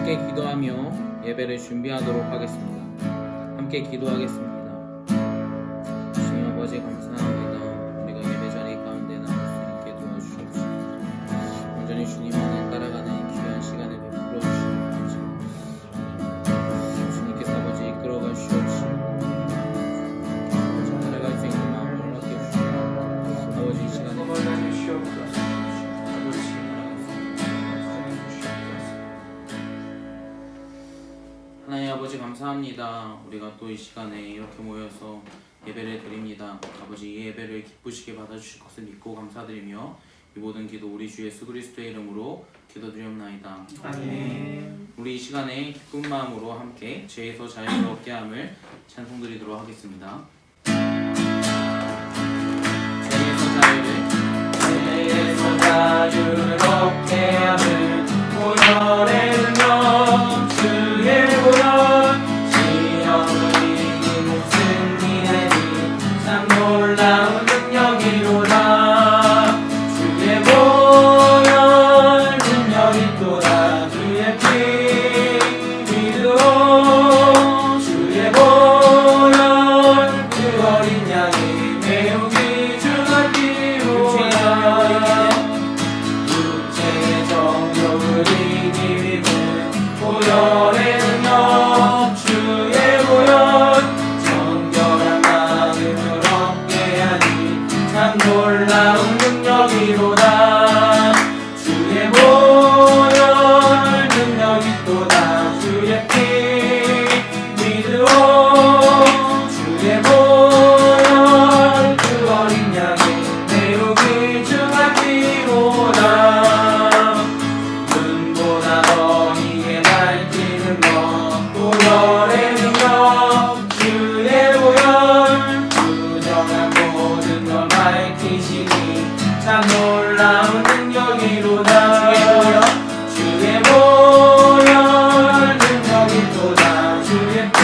함께 기도하며 예배를 준비하도록 하겠습니다. 함께 기도하겠습니다. 주님 아버지 감사합니다. 우리가 예배 자리 가운데 나올 수 있게 도와주시옵소서. 온전히 주님 안에 따라가는 귀한 시간을 베풀어 주시옵소서. 주님께서 아버지 이끌어 가시옵시고 따라갈 수 있는 마음을 허락해 주시옵소서. 아버지 이 시간에 하나님 아버지 감사합니다. 우리가 또 이 시간에 이렇게 모여서 예배를 드립니다. 아버지 이 예배를 기쁘시게 받아주실 것을 믿고 감사드리며 이 모든 기도 우리 주 예수 그리스도의 이름으로 기도드리옵나이다. 아멘. 우리 이 시간에 기쁜 마음으로 함께 죄에서 자유를 얻게 함을 찬송드리도록 하겠습니다. 죄에서 자유를 얻게 함을 보혈의 능력 주의 보혈 시험을 이기는 승리하니 참 놀라운 능력이로다. 주의 보혈 능력이 또다. 주의 피 믿으오. 주의 보혈 그 어린 양이 매우 귀중한 피로다. 육체의 정욕을 이기는 보혈의 능력 주의 보혈 정결한 마음을 얻게 하니 참 놀라운 능력이로다. 주의 보혈 능력이 또다. 주의 피 믿으오. 주의 보혈 그 어린 양이 매우 귀중한 피로다. 눈보다 너희에 밝히는 것 보혈의 능력 주의 보혈 부정한 모든 걸 밝히시니 참 놀라운 능력이로다. 주의 보혈 능력이 또다. 주의 피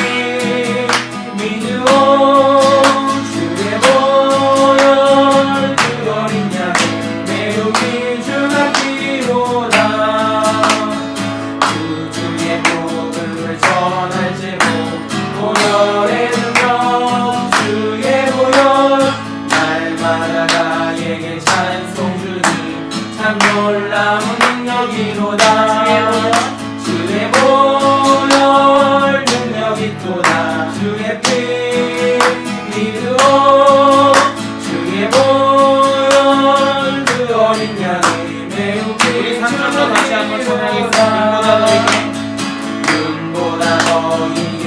믿으오. 주의 보혈 그 어린 양이 매우 귀중한 피로다. 주의 복음을 전할지고 보혈의 능력 주의 보혈 날마다 나에게 찬송 주니 참 놀라운 능력이로다. 주의 보혈 능력이 또다. 주의 피 믿으오. 주의 보혈 그 어린 양이 매우 귀중한 피로다. 눈보다 너희에게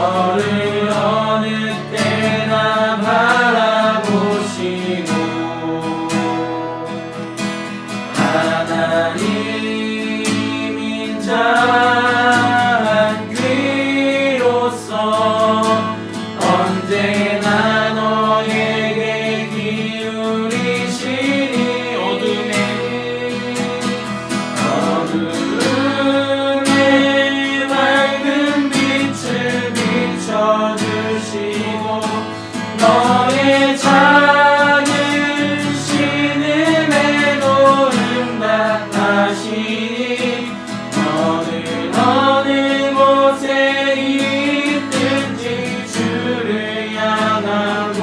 너를 어느 때나 바라보시고 하나님 인자한 귀로서 언제나 너에게 기울이시니 어둠에 밝은 빛을 비춰주시고 너의 작은 신음에도 응답하시니 너는 어느 곳에 있든지 주를 향하고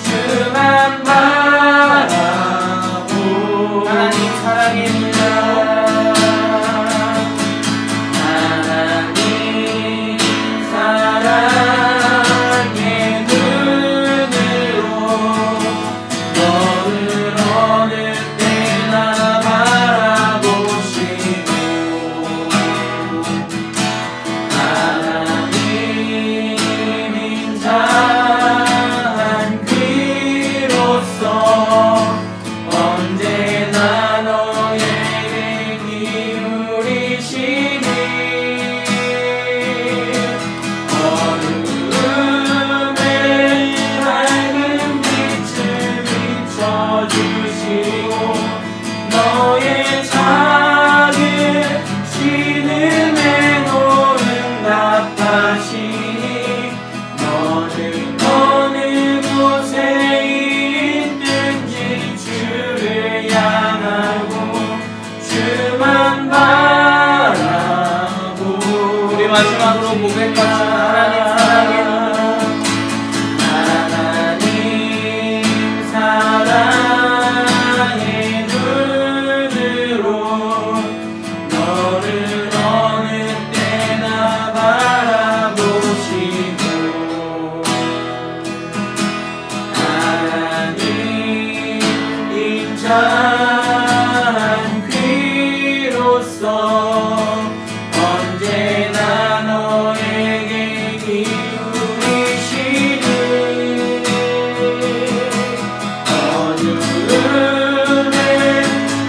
주만 바라보 하나님 사랑입니다. 하나님 사랑의 눈으로 너를 어느 때나 바라보시고 하나님 인자한 귀로서 언제나 너에게 기울이시니 어둠에 밝은 빛을 비춰주시고 너의 작은 신음에도 응답하시니 너는 어느 곳에 있든지 주를 향하고 주만 바라보 우리 마지막으로 고백합시다. 하나님 사랑의 눈으로 너를 어느 때나 바라보시고 하나님 인자한 귀로서 언제나 너에게 기울이시니 어둠에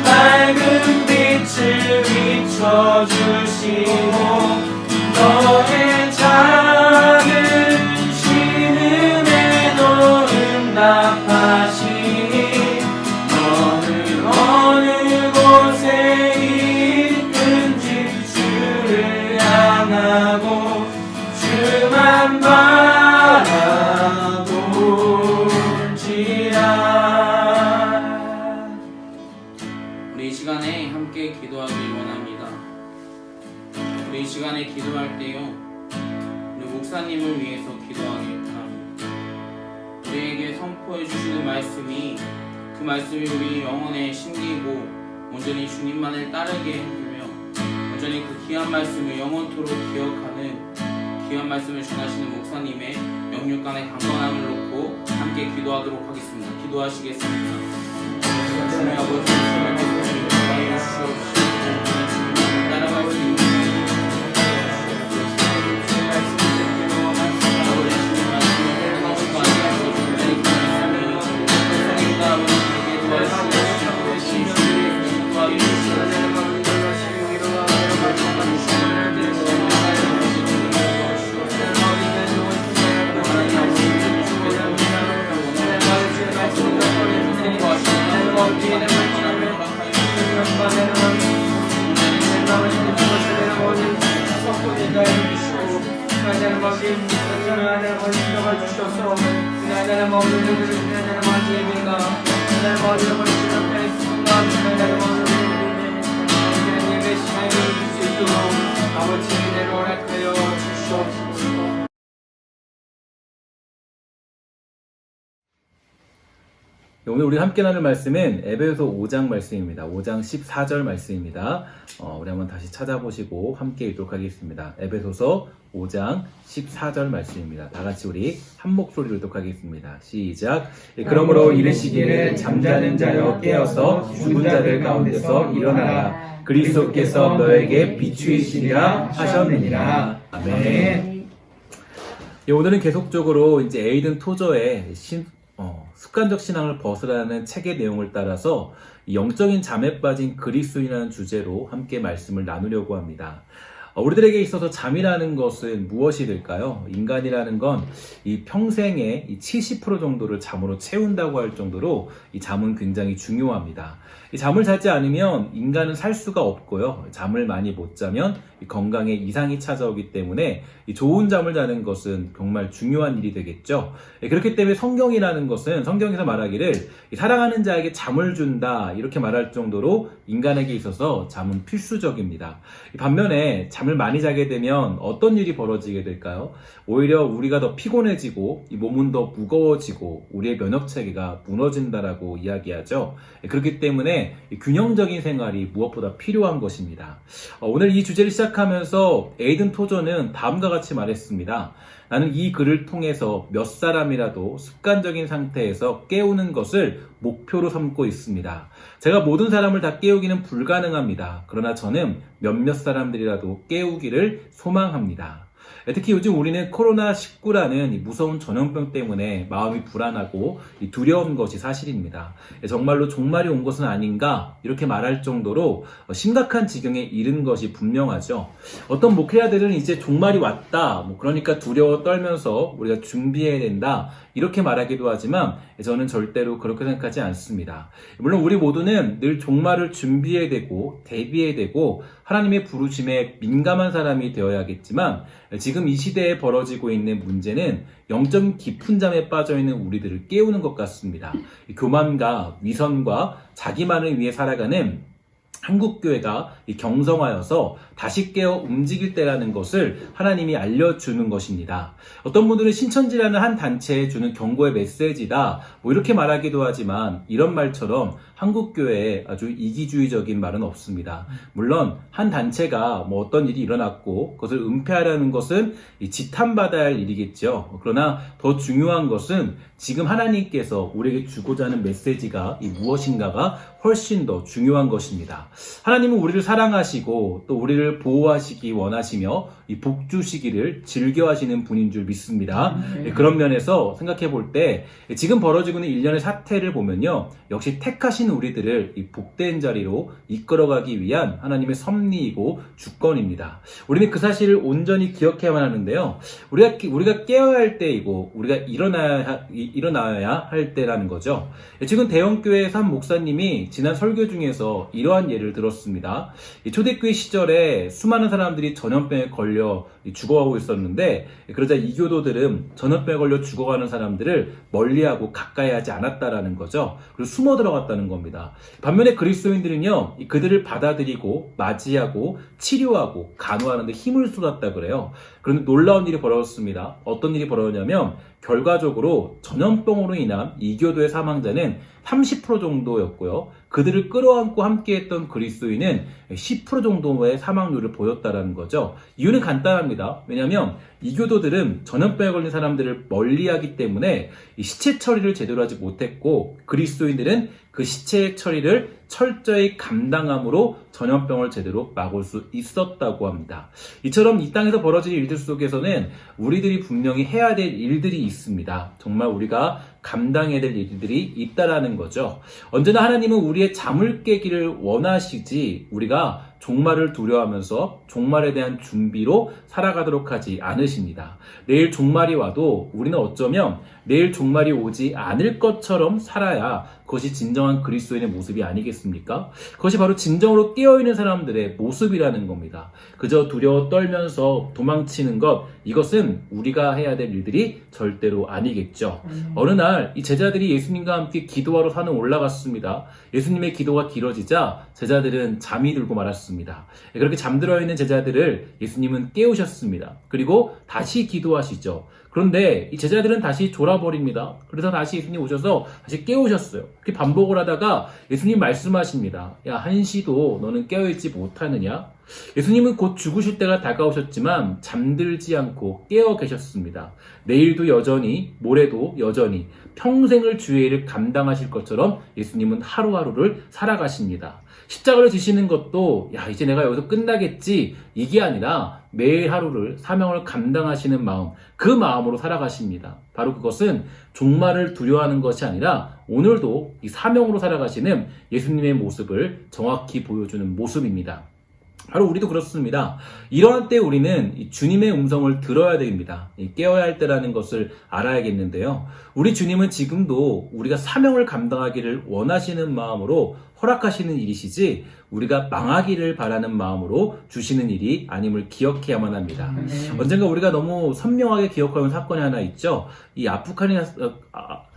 밝은 빛을 비춰주시고 너의 작은 신음에도 응답하시니 너는 어느 곳에 있든지 주를 향하고 주만 바라볼지라. 우리 이 시간에 함께 기도하길 원합니다. 우리 이 시간에 기도할 때요 우리 목사님을 위해서 기도하길 바랍니다. 우리에게 선포해 주시는 말씀이 그 말씀이 우리 영혼에 심기고 온전히 주님만을 따르게 해주며 온전히 그 귀한 말씀을 영원토록 기억하는 귀한 말씀을 전하시는 목사님의 영육간의 강건함을 놓고 함께 기도하도록 하겠습니다. 기도하시겠습니다. 주님 아버지 오늘 우리 함께 나눌 말씀은 에베소 5장 말씀입니다. 5장 14절 말씀입니다. 우리 한번 다시 찾아보시고 함께 읽도록 하겠습니다. 에베소서 5장 14절 말씀입니다. 다 같이 우리 한 목소리로 읽도록 하겠습니다. 시작. 그러므로 이르시기를 잠자는 자여 깨어서 죽은 자들 가운데서 일어나라. 그리스도께서 너에게 비추이시리라 하셨느니라. 아멘. 오늘은 계속적으로 이제 에이든 토저의 습관적 신앙을 벗으라는 책의 내용을 따라서 이 영적인 잠에 빠진 그리스도인이라는 주제로 함께 말씀을 나누려고 합니다. 우리들에게 있어서 잠이라는 것은 무엇이 될까요? 인간이라는 건 이 평생의 이 70% 정도를 잠으로 채운다고 할 정도로 이 잠은 굉장히 중요합니다. 이 잠을 자지 않으면 인간은 살 수가 없고요. 잠을 많이 못 자면 이 건강에 이상이 찾아오기 때문에 이 좋은 잠을 자는 것은 정말 중요한 일이 되겠죠. 그렇기 때문에 성경이라는 것은 성경에서 말하기를 사랑하는 자에게 잠을 준다 이렇게 말할 정도로 인간에게 있어서 잠은 필수적입니다. 반면에 잠을 많이 자게 되면 어떤 일이 벌어지게 될까요? 오히려 우리가 더 피곤해지고 이 몸은 더 무거워지고 우리의 면역체계가 무너진다라고 이야기하죠. 그렇기 때문에 균형적인 생활이 무엇보다 필요한 것입니다. 오늘 이 주제를 시작하면서 에이든 토저는 다음과 같이 말했습니다. 나는 이 글을 통해서 몇 사람이라도 습관적인 상태에서 깨우는 것을 목표로 삼고 있습니다. 제가 모든 사람을 다 깨우기는 불가능합니다. 그러나 저는 몇몇 사람들이라도 깨우기를 소망합니다. 특히 요즘 우리는 코로나19라는 무서운 전염병 때문에 마음이 불안하고 두려운 것이 사실입니다. 정말로 종말이 온 것은 아닌가 이렇게 말할 정도로 심각한 지경에 이른 것이 분명하죠. 어떤 목회자들은 이제 종말이 왔다, 그러니까 두려워 떨면서 우리가 준비해야 된다 이렇게 말하기도 하지만 저는 절대로 그렇게 생각하지 않습니다. 물론 우리 모두는 늘 종말을 준비해야 되고 대비해야 되고 하나님의 부르심에 민감한 사람이 되어야겠지만 지금 이 시대에 벌어지고 있는 문제는 영적 깊은 잠에 빠져있는 우리들을 깨우는 것 같습니다. 교만과 위선과 자기만을 위해 살아가는 한국교회가 경성하여서 다시 깨어 움직일 때라는 것을 하나님이 알려주는 것입니다. 어떤 분들은 신천지라는 한 단체에 주는 경고의 메시지다 이렇게 말하기도 하지만 이런 말처럼 한국교회에 아주 이기주의적인 말은 없습니다. 물론 한 단체가 어떤 일이 일어났고 그것을 은폐하라는 것은 지탄받아야 할 일이겠죠. 그러나 더 중요한 것은 지금 하나님께서 우리에게 주고자 하는 메시지가 무엇인가가 훨씬 더 중요한 것입니다. 하나님은 우리를 사랑하시고 또 우리를 보호하시기 원하시며 이 복 주시기를 즐겨하시는 분인 줄 믿습니다. 그런 면에서 생각해 볼 때 지금 벌어지고 있는 일련의 사태를 보면요, 역시 택하신 우리들을 이 복된 자리로 이끌어가기 위한 하나님의 섭리이고 주권입니다. 우리는 그 사실을 온전히 기억해야만 하는데요, 우리가 깨어야 할 때이고 우리가 일어나야 할 때라는 거죠. 지금 대형교회에서 한 목사님이 지난 설교 중에서 이러한 예를 들었습니다. 초대교회 시절에 수많은 사람들이 전염병에 걸려 죽어가고 있었는데, 그러자 이교도들은 전염병에 걸려 죽어가는 사람들을 멀리하고 가까이 하지 않았다라는 거죠. 그리고 숨어 들어갔다는 겁니다. 반면에 그리스도인들은요, 그들을 받아들이고 맞이하고 치료하고 간호하는 데 힘을 쏟았다 그래요. 그런데 놀라운 일이 벌어졌습니다. 어떤 일이 벌어졌냐면 결과적으로 전염병으로 인한 이교도의 사망자는 30% 정도였고요. 그들을 끌어안고 함께했던 그리스도인은 10% 정도의 사망률을 보였다는 거죠. 이유는 간단합니다. 왜냐하면 이교도들은 전염병에 걸린 사람들을 멀리하기 때문에 이 시체 처리를 제대로 하지 못했고, 그리스도인들은 그 시체 처리를 철저히 감당함으로 전염병을 제대로 막을 수 있었다고 합니다. 이처럼 이 땅에서 벌어질 일들 속에서는 우리들이 분명히 해야 될 일들이 있습니다. 정말 우리가 감당해야 될 일들이 있다라는 거죠. 언제나 하나님은 우리의 잠을 깨기를 원하시지 우리가 종말을 두려워하면서 종말에 대한 준비로 살아가도록 하지 않으십니다. 내일 종말이 와도 우리는 어쩌면 내일 종말이 오지 않을 것처럼 살아야 그것이 진정한 그리스도인의 모습이 아니겠습니까? 그것이 바로 진정으로 깨어있는 사람들의 모습이라는 겁니다. 그저 두려워 떨면서 도망치는 것, 이것은 우리가 해야 될 일들이 절대로 아니겠죠. 어느 날 이 제자들이 예수님과 함께 기도하러 산에 올라갔습니다. 예수님의 기도가 길어지자 제자들은 잠이 들고 말았습니다. 그렇게 잠들어 있는 제자들을 예수님은 깨우셨습니다. 그리고 다시 기도하시죠. 그런데 이 제자들은 다시 졸아버립니다. 그래서 다시 예수님 오셔서 다시 깨우셨어요. 그렇게 반복을 하다가 예수님 말씀하십니다. 야, 한시도 너는 깨어있지 못하느냐? 예수님은 곧 죽으실 때가 다가오셨지만 잠들지 않고 깨어 계셨습니다. 내일도 여전히, 모레도 여전히 평생을 주의 일을 감당하실 것처럼 예수님은 하루하루를 살아가십니다. 십자가를 지시는 것도 야 이제 내가 여기서 끝나겠지 이게 아니라 매일 하루를 사명을 감당하시는 마음, 그 마음으로 살아가십니다. 바로 그것은 종말을 두려워하는 것이 아니라 오늘도 이 사명으로 살아가시는 예수님의 모습을 정확히 보여주는 모습입니다. 바로 우리도 그렇습니다. 이러한 때 우리는 이 주님의 음성을 들어야 됩니다. 깨어야 할 때라는 것을 알아야겠는데요. 우리 주님은 지금도 우리가 사명을 감당하기를 원하시는 마음으로 허락하시는 일이시지 우리가 망하기를 바라는 마음으로 주시는 일이 아님을 기억해야만 합니다. 언젠가 우리가 너무 선명하게 기억하는 사건이 하나 있죠. 이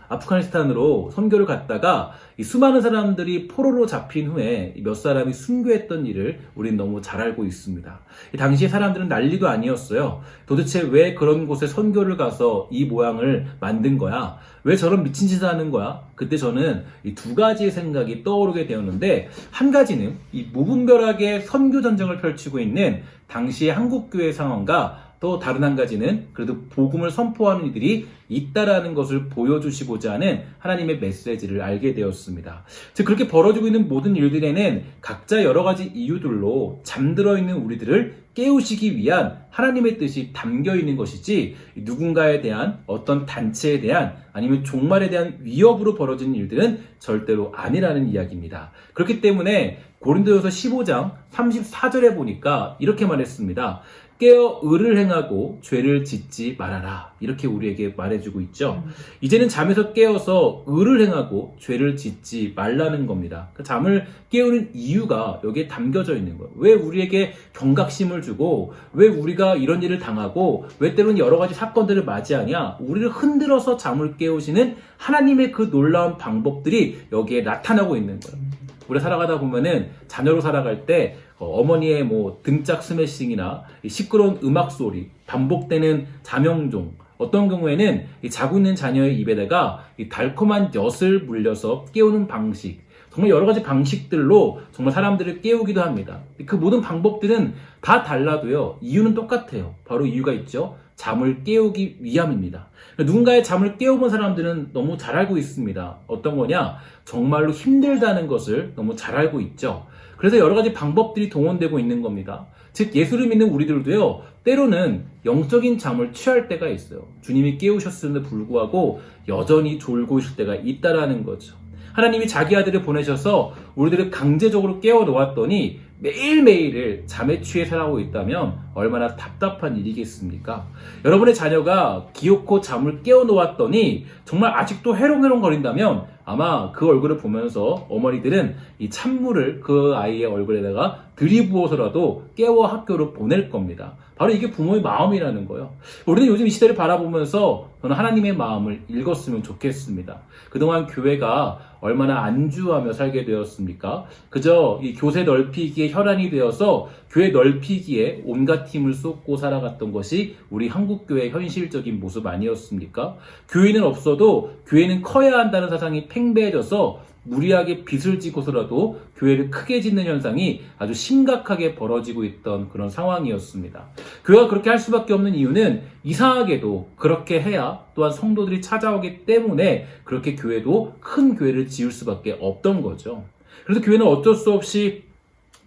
아프가니스탄으로 선교를 갔다가 이 수많은 사람들이 포로로 잡힌 후에 몇 사람이 순교했던 일을 우린 너무 잘 알고 있습니다. 당시에 사람들은 난리도 아니었어요. 도대체 왜 그런 곳에 선교를 가서 이 모양을 만든 거야? 왜 저런 미친 짓을 하는 거야? 그때 저는 이 두 가지의 생각이 떠오르게 되었는데, 한 가지는 이 무분별하게 선교 전쟁을 펼치고 있는 당시의 한국교회 상황과 또 다른 한 가지는 그래도 복음을 선포하는 이들이 있다라는 것을 보여주시고자 하는 하나님의 메시지를 알게 되었습니다. 즉 그렇게 벌어지고 있는 모든 일들에는 각자 여러 가지 이유들로 잠들어 있는 우리들을 깨우시기 위한 하나님의 뜻이 담겨 있는 것이지 누군가에 대한 어떤 단체에 대한 아니면 종말에 대한 위협으로 벌어지는 일들은 절대로 아니라는 이야기입니다. 그렇기 때문에 고린도전서 15장 34절에 보니까 이렇게 말했습니다. 깨어 의를 행하고 죄를 짓지 말아라. 이렇게 우리에게 말해주고 있죠. 이제는 잠에서 깨어서 의를 행하고 죄를 짓지 말라는 겁니다. 그 잠을 깨우는 이유가 여기에 담겨져 있는 거예요. 왜 우리에게 경각심을 주고 왜 우리가 이런 일을 당하고 왜 때로는 여러 가지 사건들을 맞이하냐. 우리를 흔들어서 잠을 깨우시는 하나님의 그 놀라운 방법들이 여기에 나타나고 있는 거예요. 우리가 살아가다 보면은 자녀로 살아갈 때 어머니의 뭐 등짝 스매싱이나 시끄러운 음악 소리, 반복되는 자명종, 어떤 경우에는 자고 있는 자녀의 입에다가 달콤한 엿을 물려서 깨우는 방식, 정말 여러 가지 방식들로 정말 사람들을 깨우기도 합니다. 그 모든 방법들은 다 달라도요, 이유는 똑같아요. 바로 이유가 있죠. 잠을 깨우기 위함입니다. 누군가의 잠을 깨워본 사람들은 너무 잘 알고 있습니다. 어떤 거냐? 정말로 힘들다는 것을 너무 잘 알고 있죠. 그래서 여러 가지 방법들이 동원되고 있는 겁니다. 즉 예수를 믿는 우리들도요, 때로는 영적인 잠을 취할 때가 있어요. 주님이 깨우셨음에도 불구하고 여전히 졸고 있을 때가 있다라는 거죠. 하나님이 자기 아들을 보내셔서 우리들을 강제적으로 깨워 놓았더니 매일매일을 잠에 취해 살아오고 있다면 얼마나 답답한 일이겠습니까? 여러분의 자녀가 기어코 잠을 깨워 놓았더니 정말 아직도 해롱해롱 거린다면 아마 그 얼굴을 보면서 어머니들은 이 찬물을 그 아이의 얼굴에다가 들이부어서라도 깨워 학교로 보낼 겁니다. 바로 이게 부모의 마음이라는 거예요. 우리는 요즘 이 시대를 바라보면서 저는 하나님의 마음을 읽었으면 좋겠습니다. 그동안 교회가 얼마나 안주하며 살게 되었습니까? 그저 이 교세 넓히기에 혈안이 되어서 교회 넓히기에 온갖 힘을 쏟고 살아갔던 것이 우리 한국교회의 현실적인 모습 아니었습니까? 교회는 없어도 교회는 커야 한다는 사상이 팽배해져서 무리하게 빚을 지고서라도 교회를 크게 짓는 현상이 아주 심각하게 벌어지고 있던 그런 상황이었습니다. 교회가 그렇게 할 수밖에 없는 이유는 이상하게도 그렇게 해야 또한 성도들이 찾아오기 때문에 그렇게 교회도 큰 교회를 지을 수밖에 없던 거죠. 그래서 교회는 어쩔 수 없이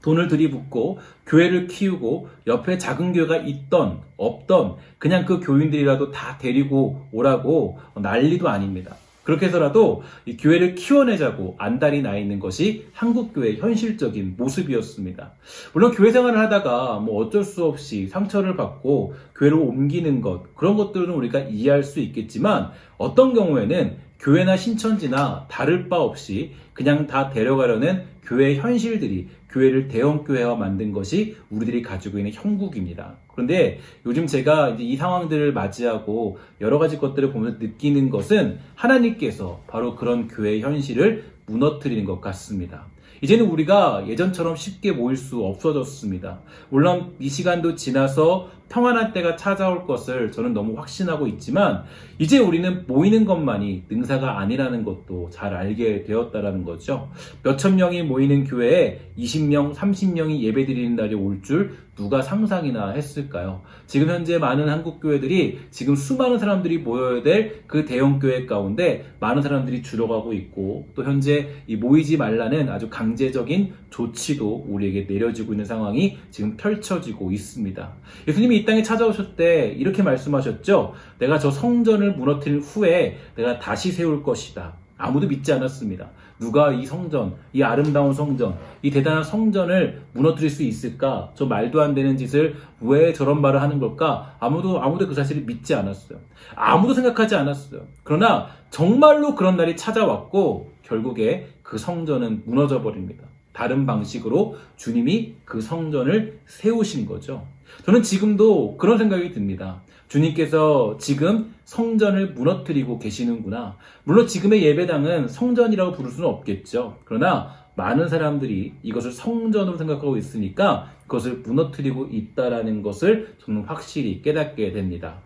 돈을 들이붓고 교회를 키우고 옆에 작은 교회가 있던 없던 그냥 그 교인들이라도 다 데리고 오라고 난리도 아닙니다. 그렇게 해서라도 이 교회를 키워내자고 안달이 나 있는 것이 한국교회의 현실적인 모습이었습니다. 물론 교회 생활을 하다가 뭐 어쩔 수 없이 상처를 받고 교회로 옮기는 것, 그런 것들은 우리가 이해할 수 있겠지만 어떤 경우에는 교회나 신천지나 다를 바 없이 그냥 다 데려가려는 교회의 현실들이 교회를 대형교회화 만든 것이 우리들이 가지고 있는 형국입니다. 그런데 요즘 제가 이제 이 상황들을 맞이하고 여러 가지 것들을 보면서 느끼는 것은 하나님께서 바로 그런 교회의 현실을 무너뜨리는 것 같습니다. 이제는 우리가 예전처럼 쉽게 모일 수 없어졌습니다. 물론 이 시간도 지나서 평안한 때가 찾아올 것을 저는 너무 확신하고 있지만 이제 우리는 모이는 것만이 능사가 아니라는 것도 잘 알게 되었다라는 거죠. 몇천 명이 모이는 교회에 20명, 30명이 예배드리는 날이 올 줄 누가 상상이나 했을까요? 지금 현재 많은 한국 교회들이 지금 수많은 사람들이 모여야 될 그 대형 교회 가운데 많은 사람들이 줄어가고 있고 또 현재 이 모이지 말라는 아주 강제적인 조치도 우리에게 내려지고 있는 상황이 지금 펼쳐지고 있습니다. 예수님이 이 땅에 찾아오실 때 이렇게 말씀하셨죠. 내가 저 성전을 무너뜨린 후에 내가 다시 세울 것이다. 아무도 믿지 않았습니다. 누가 이 성전, 이 아름다운 성전, 이 대단한 성전을 무너뜨릴 수 있을까? 저 말도 안 되는 짓을 왜 저런 말을 하는 걸까? 아무도 그 사실을 믿지 않았어요. 아무도 생각하지 않았어요. 그러나 정말로 그런 날이 찾아왔고 결국에 그 성전은 무너져 버립니다. 다른 방식으로 주님이 그 성전을 세우신 거죠. 저는 지금도 그런 생각이 듭니다. 주님께서 지금 성전을 무너뜨리고 계시는구나. 물론 지금의 예배당은 성전이라고 부를 수는 없겠죠. 그러나 많은 사람들이 이것을 성전으로 생각하고 있으니까 그것을 무너뜨리고 있다라는 것을 저는 확실히 깨닫게 됩니다.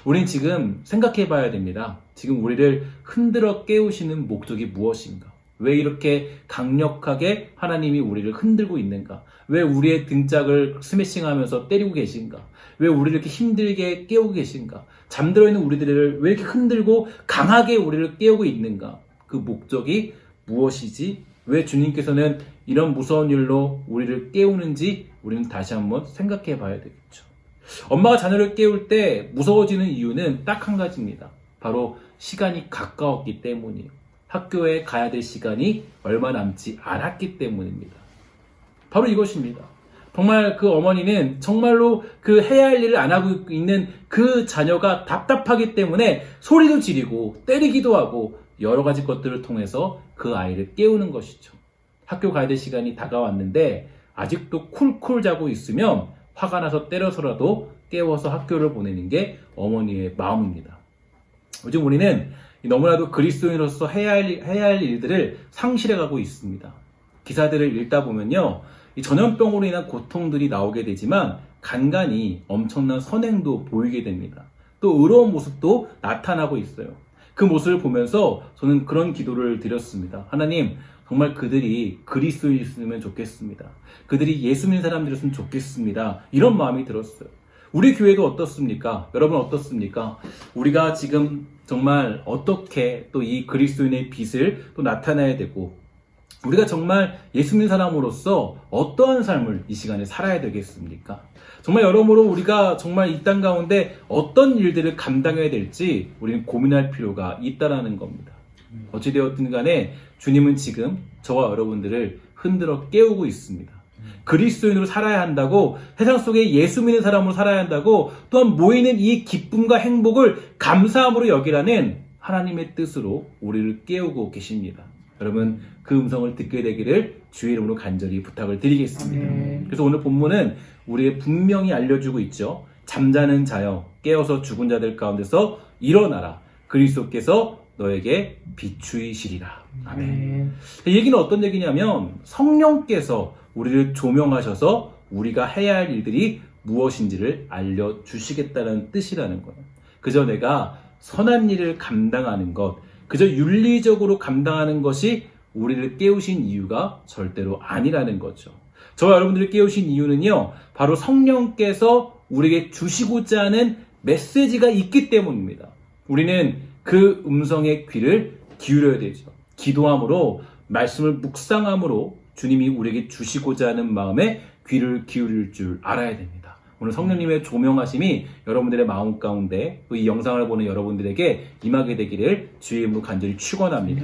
우린 지금 생각해 봐야 됩니다. 지금 우리를 흔들어 깨우시는 목적이 무엇인가? 왜 이렇게 강력하게 하나님이 우리를 흔들고 있는가? 왜 우리의 등짝을 스매싱하면서 때리고 계신가? 왜 우리를 이렇게 힘들게 깨우고 계신가? 잠들어 있는 우리들을 왜 이렇게 흔들고 강하게 우리를 깨우고 있는가? 그 목적이 무엇이지? 왜 주님께서는 이런 무서운 일로 우리를 깨우는지 우리는 다시 한번 생각해 봐야 되겠죠. 엄마가 자녀를 깨울 때 무서워지는 이유는 딱 한 가지입니다. 바로 시간이 가까웠기 때문이에요. 학교에 가야 될 시간이 얼마 남지 않았기 때문입니다. 바로 이것입니다. 정말 그 어머니는 정말로 그 해야 할 일을 안 하고 있는 그 자녀가 답답하기 때문에 소리도 지르고 때리기도 하고 여러 가지 것들을 통해서 그 아이를 깨우는 것이죠. 학교 가야 될 시간이 다가왔는데 아직도 쿨쿨 자고 있으면 화가 나서 때려서라도 깨워서 학교를 보내는 게 어머니의 마음입니다. 요즘 우리는 너무나도 그리스도인으로서 해야 할 일들을 상실해가고 있습니다. 기사들을 읽다 보면요. 이 전염병으로 인한 고통들이 나오게 되지만 간간히 엄청난 선행도 보이게 됩니다. 또 의로운 모습도 나타나고 있어요. 그 모습을 보면서 저는 그런 기도를 드렸습니다. 하나님, 정말 그들이 그리스도인이었으면 좋겠습니다. 그들이 예수 믿는 사람들이었으면 좋겠습니다. 이런 마음이 들었어요. 우리 교회도 어떻습니까? 여러분 어떻습니까? 우리가 지금 정말 어떻게 또 이 그리스도인의 빛을 또 나타내야 되고 우리가 정말 예수 믿는 사람으로서 어떠한 삶을 이 시간에 살아야 되겠습니까? 정말 여러모로 우리가 정말 이 땅 가운데 어떤 일들을 감당해야 될지 우리는 고민할 필요가 있다라는 겁니다. 어찌되었든 간에 주님은 지금 저와 여러분들을 흔들어 깨우고 있습니다. 그리스도인으로 살아야 한다고, 세상 속에 예수 믿는 사람으로 살아야 한다고, 또한 모이는 이 기쁨과 행복을 감사함으로 여기라는 하나님의 뜻으로 우리를 깨우고 계십니다. 여러분 그 음성을 듣게 되기를 주의 이름으로 간절히 부탁을 드리겠습니다. 그래서 오늘 본문은 우리의 분명히 알려주고 있죠. 잠자는 자여 깨어서 죽은 자들 가운데서 일어나라. 그리스도께서 너에게 비추이시리라. 아멘. 이 얘기는 어떤 얘기냐면 성령께서 우리를 조명하셔서 우리가 해야 할 일들이 무엇인지를 알려주시겠다는 뜻이라는 거예요. 그저 내가 선한 일을 감당하는 것, 그저 윤리적으로 감당하는 것이 우리를 깨우신 이유가 절대로 아니라는 거죠. 저와 여러분들을 깨우신 이유는요, 바로 성령께서 우리에게 주시고자 하는 메시지가 있기 때문입니다. 우리는 그 음성의 귀를 기울여야 되죠. 기도함으로, 말씀을 묵상함으로 주님이 우리에게 주시고자 하는 마음에 귀를 기울일 줄 알아야 됩니다. 오늘 성령님의 조명하심이 여러분들의 마음 가운데 또 이 영상을 보는 여러분들에게 임하게 되기를 주의 이름으로 간절히 축원합니다.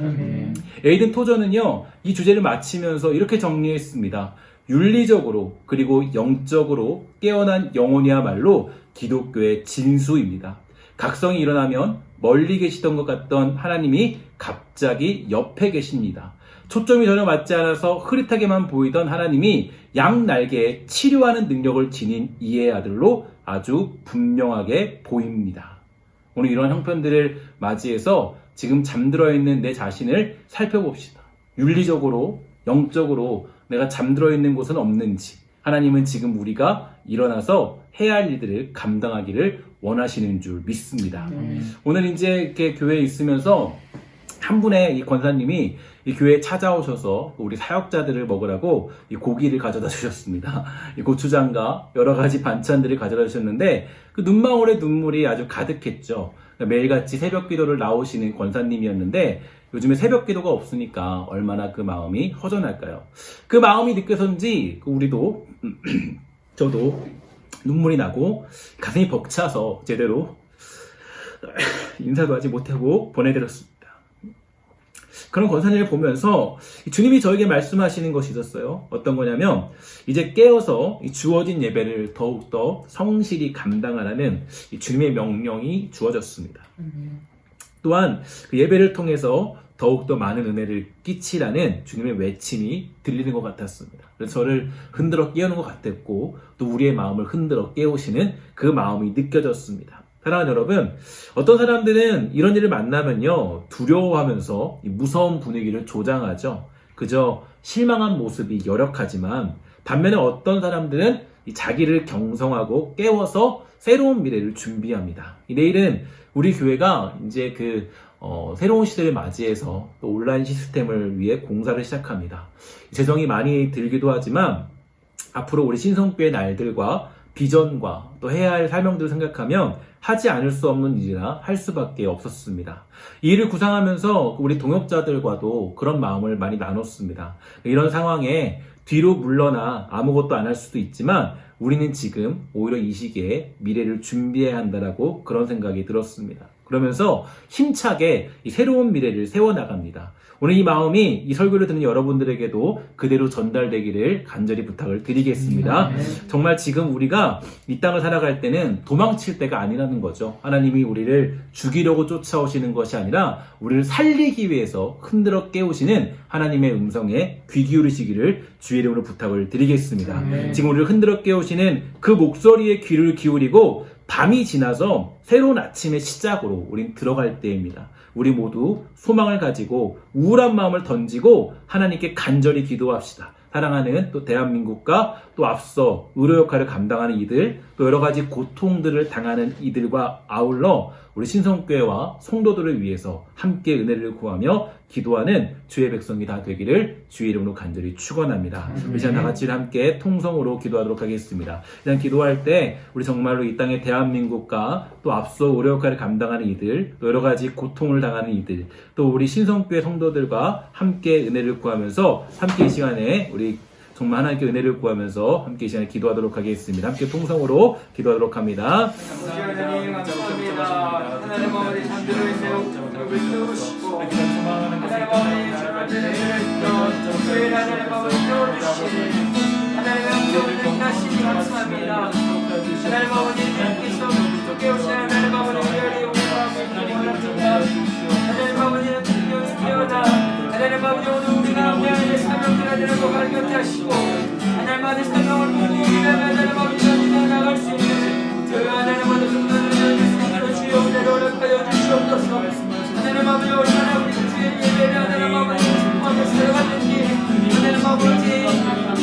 에이든 토저는요, 이 주제를 마치면서 이렇게 정리했습니다. 윤리적으로 그리고 영적으로 깨어난 영혼이야말로 기독교의 진수입니다. 각성이 일어나면 멀리 계시던 것 같던 하나님이 갑자기 옆에 계십니다. 초점이 전혀 맞지 않아서 흐릿하게만 보이던 하나님이 양 날개에 치료하는 능력을 지닌 이의 아들로 아주 분명하게 보입니다. 오늘 이런 형편들을 맞이해서 지금 잠들어 있는 내 자신을 살펴봅시다. 윤리적으로, 영적으로 내가 잠들어 있는 곳은 없는지, 하나님은 지금 우리가 일어나서 해야 할 일들을 감당하기를 원하시는 줄 믿습니다. 오늘 이제 이렇게 교회에 있으면서 한 분의 이 권사님이 이 교회에 찾아오셔서 우리 사역자들을 먹으라고 이 고기를 가져다 주셨습니다. 이 고추장과 여러 가지 반찬들을 가져다 주셨는데 그 눈망울에 눈물이 아주 가득했죠. 매일같이 새벽 기도를 나오시는 권사님이었는데 요즘에 새벽 기도가 없으니까 얼마나 그 마음이 허전할까요? 그 마음이 느껴서인지 우리도 저도 눈물이 나고 가슴이 벅차서 제대로 인사도 하지 못하고 보내드렸습니다. 그런 권사님을 보면서 주님이 저에게 말씀하시는 것이 있었어요. 어떤 거냐면 이제 깨어서 주어진 예배를 더욱더 성실히 감당하라는 주님의 명령이 주어졌습니다. 또한 그 예배를 통해서 더욱더 많은 은혜를 끼치라는 주님의 외침이 들리는 것 같았습니다. 그래서 저를 흔들어 깨우는 것 같았고 또 우리의 마음을 흔들어 깨우시는 그 마음이 느껴졌습니다. 사랑하는 여러분, 어떤 사람들은 이런 일을 만나면요 두려워하면서 무서운 분위기를 조장하죠. 그저 실망한 모습이 역력하지만 반면에 어떤 사람들은 자기를 경성하고 깨워서 새로운 미래를 준비합니다. 내일은 우리 교회가 이제 새로운 시대를 맞이해서 또 온라인 시스템을 위해 공사를 시작합니다. 재정이 많이 들기도 하지만 앞으로 우리 신성교회 날들과 비전과 또 해야 할 사명들을 생각하면 하지 않을 수 없는 일이라 할 수밖에 없었습니다. 이 일을 구상하면서 우리 동역자들과도 그런 마음을 많이 나눴습니다. 이런 상황에 뒤로 물러나 아무것도 안 할 수도 있지만 우리는 지금 오히려 이 시기에 미래를 준비해야 한다라고 그런 생각이 들었습니다. 그러면서 힘차게 이 새로운 미래를 세워나갑니다. 오늘 이 마음이 이 설교를 듣는 여러분들에게도 그대로 전달되기를 간절히 부탁을 드리겠습니다. 정말 지금 우리가 이 땅을 살아갈 때는 도망칠 때가 아니라는 거죠. 하나님이 우리를 죽이려고 쫓아오시는 것이 아니라 우리를 살리기 위해서 흔들어 깨우시는 하나님의 음성에 귀 기울이시기를 주의 이름으로 부탁을 드리겠습니다. 지금 우리를 흔들어 깨우시는 그 목소리에 귀를 기울이고 밤이 지나서 새로운 아침의 시작으로 우린 들어갈 때입니다. 우리 모두 소망을 가지고 우울한 마음을 던지고 하나님께 간절히 기도합시다. 사랑하는 또 대한민국과 또 앞서 의료 역할을 감당하는 이들, 또 여러 가지 고통들을 당하는 이들과 아울러 우리 신성교회와 성도들을 위해서 함께 은혜를 구하며 기도하는 주의 백성이 다 되기를 주의 이름으로 간절히 축원합니다. 우리 시간 다 같이 함께 통성으로 기도하도록 하겠습니다. 일단 기도할 때 우리 정말로 이 땅의 대한민국과 또 앞서 의료 역할을 감당하는 이들, 또 여러 가지 고통을 당하는 이들, 또 우리 신성교회 성도들과 함께 은혜를 구하면서 함께 이 시간에 우리 정말 하나님께 은혜를 구하면서 함께 이 시간에 기도하도록 하겠습니다. 함께 통성으로 기도하도록 합니다. 하나님 감사합니다. 하나님 아버지 잠들어 있어요. 목적을 세우시고 하나님 아버지 주님을 교회를 하나님 아버지 세워주시니 하나님의 음성을 듣나시니 감사합니다. 하나님 아버지 주님께서 깨우시는 하나님 아버지 위하여 용서하고 기도합니다. 하나님 아버지는 분명히 깨어나 하나님 아버지 오늘 우리가 하나님의 사명을 하나님 아버지 곁하시고 하나님 아버지 사명을 보고 우리가 하나님 아버지 나아갈 수 있는 저희 하나님 아버지 성도들을 주여 은혜를 허락하여 주시옵소서. 하나님 아버지 얼마나 우리 주의 예배를 하나님 아버지 기뻐하며 살아갔는지 하나님 아버지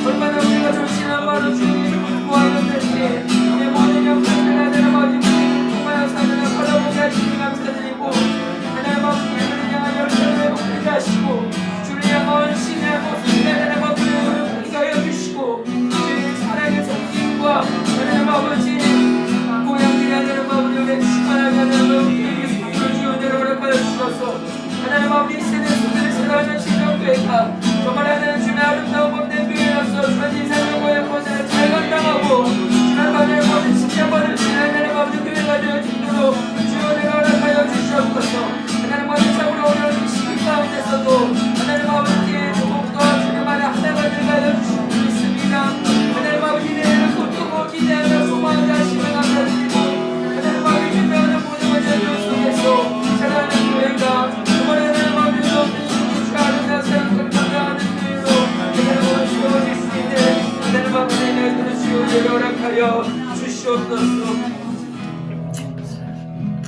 얼마나 우리가 정신한 바로 주님을 구하였는지 내 모든 영광을 하나님 아버지 통하여 사는 바라보게 하시니 감사드리고 하나님 아버지 예배를 향하여 열심히 회복하게 하시고 주를 향한 신의 모습을 하나님 아버지 하여 주시고 주의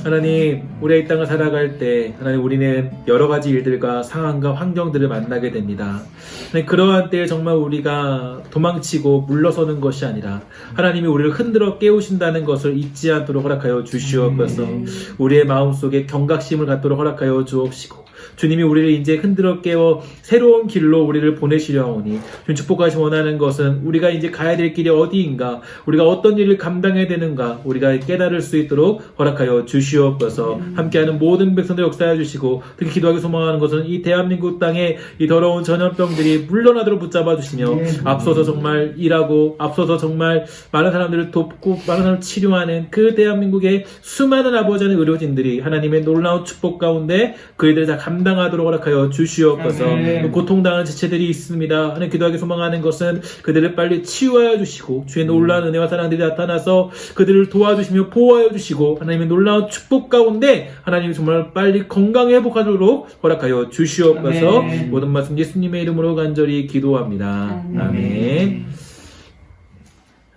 하나님, 우리가 이 땅을 살아갈 때 하나님 우리는 여러 가지 일들과 상황과 환경들을 만나게 됩니다. 하나님, 그러한 때에 정말 우리가 도망치고 물러서는 것이 아니라 하나님이 우리를 흔들어 깨우신다는 것을 잊지 않도록 허락하여 주시옵소서. 우리의 마음속에 경각심을 갖도록 허락하여 주옵시고 주님이 우리를 이제 흔들어 깨워 새로운 길로 우리를 보내시려 하오니 주님 축복하시 원하는 것은 우리가 이제 가야 될 길이 어디인가, 우리가 어떤 일을 감당해야 되는가 우리가 깨달을 수 있도록 허락하여 주시옵소서. 함께하는 모든 백성들 역사해 주시고 특히 기도하기 소망하는 것은 이 대한민국 땅에 이 더러운 전염병들이 물러나도록 붙잡아 주시며 앞서서 정말 일하고 앞서서 정말 많은 사람들을 돕고 많은 사람을 치료하는 그 대한민국의 수많은 아버지 하나님 의료진들이 하나님의 놀라운 축복 가운데 그들을 다 감당하도록 허락하여 주시옵소서. 고통당하는 지체들이 있습니다. 하나님 기도하기 소망하는 것은 그들을 빨리 치유하여 주시고 주의 놀라운 은혜와 사랑들이 나타나서 그들을 도와주시며 보호하여 주시고 하나님의 놀라운 축복 가운데 하나님이 정말 빨리 건강을 회복하도록 허락하여 주시옵소서. 모든 말씀 예수님의 이름으로 간절히 기도합니다. 아멘.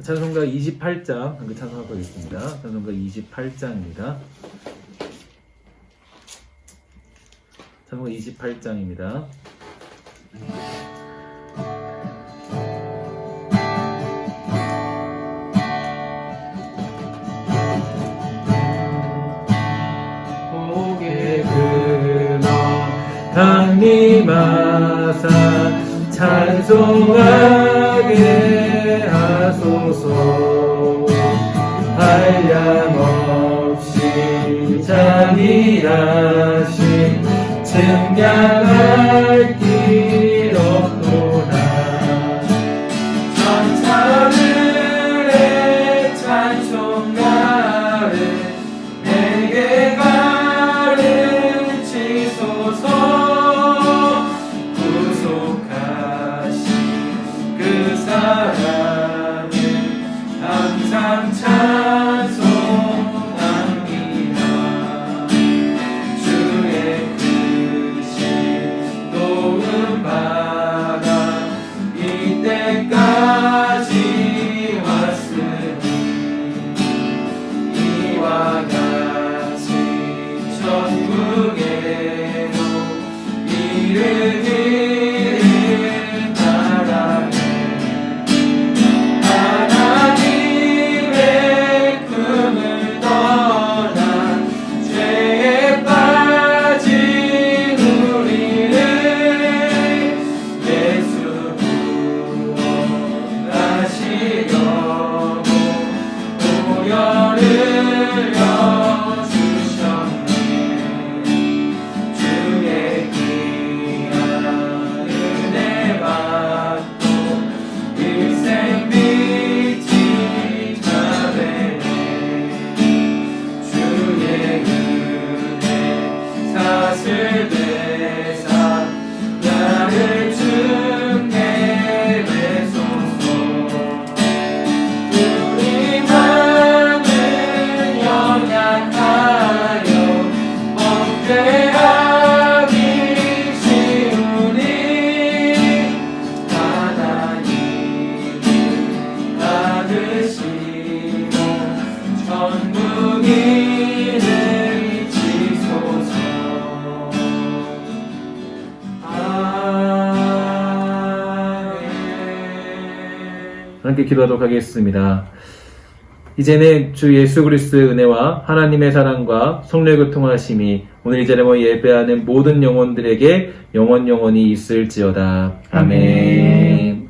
찬송가 28장 함께 찬송하고 있습니다. 찬송가 28장입니다. 찬송가 28장입니다. 고개 들어 강림하사 찬송하게 하소서. 한량없이 자비하신 증량할 길 없도다. 천사들의 찬송가를 내게 가르치소서. 구속하신 그 사랑을 항상 찬송합니다. 주의 크신 도움 받아 이때까지 왔으니 이와 같이 천국에로 이르기를 바라네. 하나님의 품을 떠나 죄에 빠진 우리를 예수 구원하시려고 보혈을 여주셨네. 주의 귀한 은혜 받고 일생 빛이 자되네. 주의 은혜 사슬 되사 나를 주께 내소서. 우리만은 연약하여 범죄하기 쉬우니 하나님을 받으시고 천국인을 지소서. 아멘. 함께 기도하도록 하겠습니다. 이제는 주 예수 그리스도의 은혜와 하나님의 사랑과 성령의 교통하심이 오늘 이 자리에 모여 예배하는 모든 영혼들에게 영원히 있을지어다. 아멘.